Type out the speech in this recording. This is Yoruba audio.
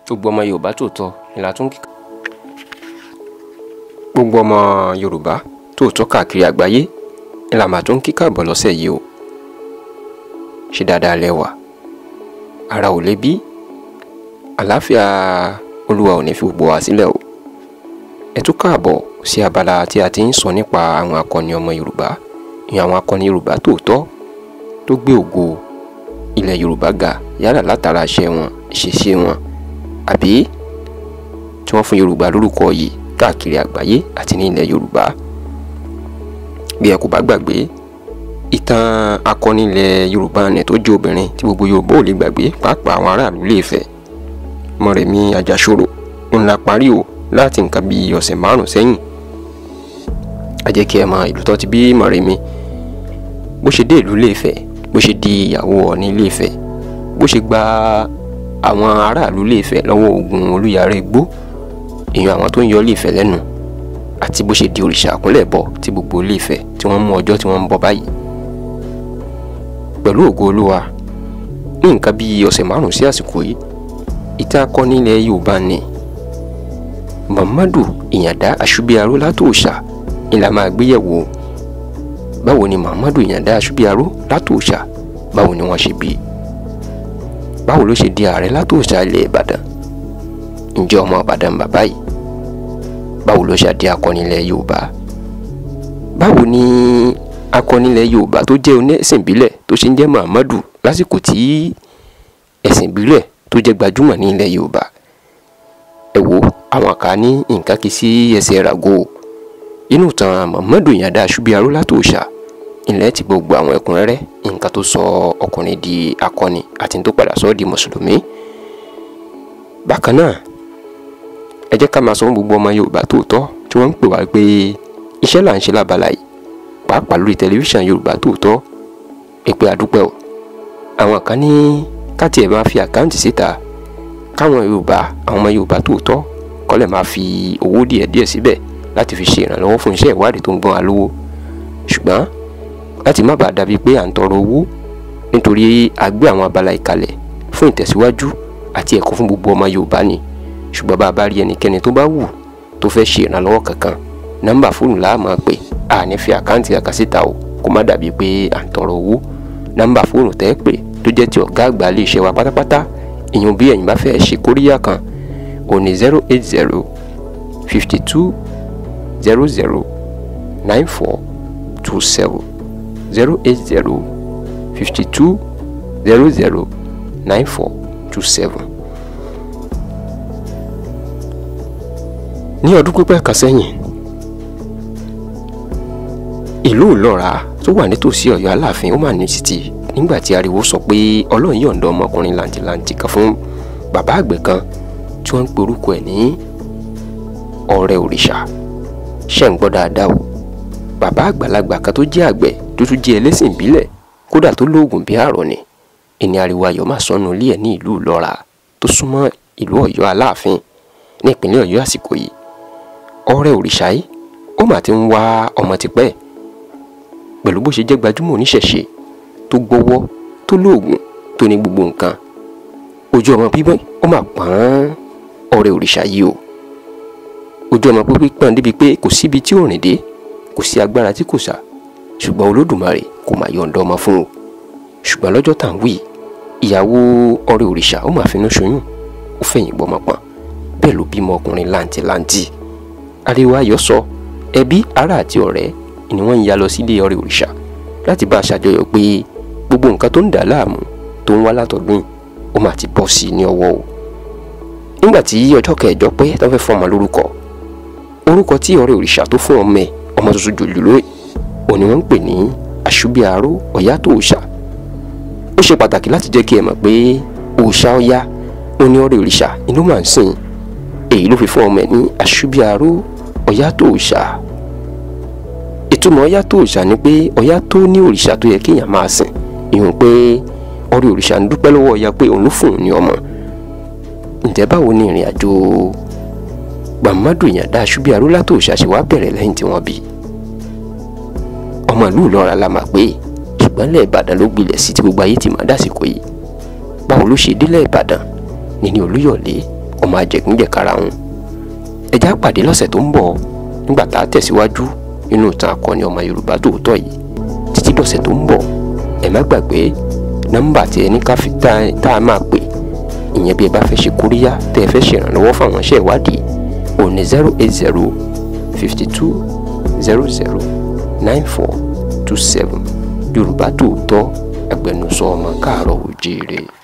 Gbogbo ọmọ Yorùbá tòótọ́ ni la tún kí. Gbogbo ọmọ Yorùbá tòótọ́ káàkiri àgbáyé ni la máa tún kí káàbọ̀ lọ́sẹ̀ yìí o. Ṣé dáadáa lẹ wà? Ara ò lè bí? Àlàáfíà Olúwa ò ní fi gbogbo wa sílẹ̀ o. Ẹ tún káàbọ̀ sí abala tí a ti ń sọ nípa àwọn akọni ọmọ Yorùbá, ìyẹn àwọn akọni Yorùbá tòótọ́ tó gbé ògo ilẹ̀ Yorùbá ga yálà látara iṣẹ́ wọn, ìṣesí wọn, àbí tí wọ́n fún Yorùbá lórúkọ yìí káàkiri àgbáyé àti ní ilẹ̀ Yorùbá. Bí ẹ kò bá gbàgbé, ìtàn akọni ilẹ̀ Yorùbá nì tó jẹ́ obìnrin tí gbogbo Yorùbá ò lè gbàgbé, pàápàá àwọn aráàlú Ilé-Ifẹ̀, Mọ́remí Àjàsorò, òun la parí o láti nǹkan bí ọ̀sẹ̀ 5 sẹ́yìn. A jẹ́ kí ẹ mọ ìlú tó ti bí Mọ́remí, bó ṣe dé ìlú Ilé-Ifẹ̀, bó ṣe di ìyàwó Ọọ̀ni Ilé-Ifẹ̀, bó ṣe gba àwọn aráàlú Ilé-Ifẹ̀ lọ́wọ́ ogun Olúyàrá Igbó, èèyàn àwọn tó ń yọ Ilé-Ifẹ̀ lẹ́nu, àti bó ṣe di òrìṣà àkúnlẹ̀bọ tí gbogbo Ilé-Ifẹ̀ tí wọ́n mú ọjọ́ tí wọ́n ń bọ báyìí. Pẹ̀lú ògo Olúwa, ní nǹkan bí ọ̀sẹ̀ 5 sí àsìkò yìí, ìtàn akọni ilẹ̀ Yorùbá ni Muhammadu Ìyàndá Aṣúbíaró Látòòṣà ni la máa gbéyẹ̀wò. Báwo ni Muhammadu Ìyàndá Aṣúbíaró Látòòṣà, báwo ni wọ́n ṣe bí? Báwo ló ṣe di ààrẹ Látòòṣà ilẹ̀ Ìbàdàn? Ǹjẹ́ ọmọ Ìbàdàn bàbá yìí? Báwo ló ṣe di akọni ilẹ̀ Yorùbá? Báwo ni akọni ilẹ̀ Yorùbá tó jẹ́ oníẹ̀sìn ìbílẹ̀ tó ṣe ń jẹ́ Muhammadu lásìkò tí ẹ̀sìn ìbílẹ̀ tó jẹ́ gbajúmọ̀ ní ilẹ̀ Yorùbá? Ẹ wo àwọn kan ní nǹkan kì í sí ẹsẹ̀ ràgó. Inú ìtàn Muhammadu Ìyàndá Aṣúbíaró Látòòṣà ilẹ̀ ti gbogbo àwọn ẹ̀kúnrẹ́rẹ́ nǹkan tó sọ ọkùnrin di akọni àti tó padà sọ di mùsùlùmí. Bákan náà, ẹ jẹ́ ká máa sọ fún gbogbo ọmọ Yorùbá tòótọ́ tí wọ́n ń pè wá pé iṣẹ́ là ń ṣe lábala yìí, pàápàá lórí tẹlifíṣàn Yorùbá tòótọ́, èpè àdúpẹ́ o. Àwọn kan ní káti ẹ̀ máa fi àkáǹtì síta káwọn Yorùbá, àwọn ọmọ Yorùbá tòótọ́ kọ́ lè máa fi owó díẹ̀díẹ̀ síbẹ̀ láti fi ṣe ìrànlọ́wọ́ fún iṣẹ́ ìwádìí tó ń gbọ́n wa lówó. Ṣùgbọ́n láti má bàa dàbí pé à ń tọrọ owó, nítorí a gbé àwọn abala ìkàlẹ̀ fún ìtẹ̀síwájú àti ẹ̀kọ́ fún gbogbo ọmọ Yorùbá ni. Ṣùgbọ́n bá a bá rí ẹnikẹ́ni tó bá wù tó fẹ́ ṣe ìrànlọ́wọ́ kankan, nọ́mbà fóònù la máa pè, a ní fi àkáǹtì kankan síta o, kó má dàbí pé à ń tọrọ owó. Nọ́mbà fóònù tẹ́ pè tó jẹ́ ti ọ̀gá àgbà ilé iṣẹ́ wa pátápátá, ìyẹn bí ẹ̀yin bá fẹ́ ṣe kóríyá kan, òní 080 52 00 9427 080 52 00 9427. Ní ọdún pípẹ́ kan sẹ́yìn, ìlú Ìlọ́ra tó wà nítòsí Ọ̀yọ́ Aláàfin ó mà ní títì nígbà tí ariwo sọ pé Ọlọ́run yọ̀ǹda ọmọkùnrin làǹtìlanti kan fún bàbá àgbẹ̀ kan tí wọ́n ń pe orúkọ ẹ̀ ní Ọ̀rẹ́ Òrìṣà. Ṣé ń gbọ́ dáadáa o? Bàbá àgbàlagbà kan tó jẹ́ àgbẹ̀ tó tún jẹ́ ẹlẹ́sìn ìbílẹ̀, kódà tó lóògùn bí àrọ̀ ni. Ìní ariwo ayọ̀ máa sọnù ilé ẹ̀ ní ìlú Ìlọ́ra tó súnmọ́ ìlú Ọ̀yọ́ Aláàfin ní ìpínlẹ̀ Ọ̀yọ́ àsìkò yìí. Ọ̀rẹ́ Òrìṣà yìí ó mà ti ń wá ọmọ tipẹ́, pẹ̀lú bó ṣe jẹ́ gbajúmọ̀ oníṣẹ̀ṣe tó gbọ́wọ́, tó lóògùn, tó ní gbogbo nǹkan. Ojú ọmọ bíbọ́ ó mà pọ́n Ọ̀rẹ́ Òrìṣà yìí o. Ojú ọmọ pípé pọ́n débi pé kò síbi tí ò rìn dé, kò sí agbára tí kò sà, ṣùgbọ́n Olódùmarè kò mà yọ̀ǹda ọmọ fún o. Ṣùgbọ́n lọ́jọ́ tá à ń wí, ìyàwó Ọ̀rẹ́ Òrìṣà ó mà finú ṣoyún, ó fẹ̀yìn gbọ́mọ pọ̀n, bẹ́ẹ̀ ló bímọ ọkùnrin làǹtìlanti. Ariwo ayọ̀ sọ, ẹbí, ará àti ọ̀rẹ́ ni wọ́n ń ya lọ sílé Ọ̀rẹ́ Òrìṣà láti bá a ṣàjọyọ̀ pé gbogbo nǹkan tó ń dà láàmú tó ń wá látọ̀dún ó mà ti bọ́ sí i ní ọwọ́ o. Nígbà tí ọjọ́ kẹjọ pé tó fẹ́ fún ọmọ lórúkọ, orúkọ tí Ọ̀rẹ́ Òrìṣà tó fún ọmọ tuntun jòjòló òní wọ́n ń pè ní Aṣúbíaró Ọ̀yátòòṣà. Ó ṣe pàtàkì láti jẹ́ kí ẹ mọ̀ pé òòṣà Ọya ó ní Ọ̀rẹ́ Òrìṣà inú máa ń sìn, èyí ló fi fún ọmọ ẹ̀ ní Aṣúbíaró Ọ̀yátòòṣà. Ìtumọ̀ Ọ̀yátòòṣà ni pé Ọya tó ní òrìṣà tó yẹ kéèyàn máa sìn, ìhùn pé Ọ̀rẹ́ Òrìṣà ń dúpẹ́ lọ́wọ́ Ọya pé òun ló fún òun ní ọmọ. Ǹjẹ́ báwo ni ìrìn àjò Muhammadu Ìyàndá Aṣúbíaró Látòòṣà ṣe wá bẹ̀rẹ̀ lẹ́yìn tí wọ́n bí? Ọmọ ìlú Ìlọ́ra la máa pé, ṣùgbọ́n ilẹ̀ Ìbàdàn ló gbilẹ̀ sí tí gbogbo ayé ti mọ̀ dásìkò yìí. Báwo ló ṣe délẹ̀ Ìbàdàn? Níní Olúyọ̀lé ọmọ àjẹgúnjẹ̀kara wọn. ẹ já pàdé lọ́sẹ̀ tó ń bọ̀ nígbà tá a tẹ̀síwájú nínú ìtàn akọni ọmọ Yorùbá tòótọ́ yìí. títí dọ̀sẹ̀ tó ń bọ̀ ẹ má gbàgbé nọ́mbà tí ẹni tá a máa pè ìyẹn bí ẹ bá fẹ́ ṣe kóríyá tẹ́ ẹ fẹ́ ṣèrànlọ́wọ́ fáwọn iṣẹ́ ìwádìí òní 080 52 00 9427 Yorùbá tòótọ́ agbẹnusọ ọmọ káàárọ̀ oòjíire.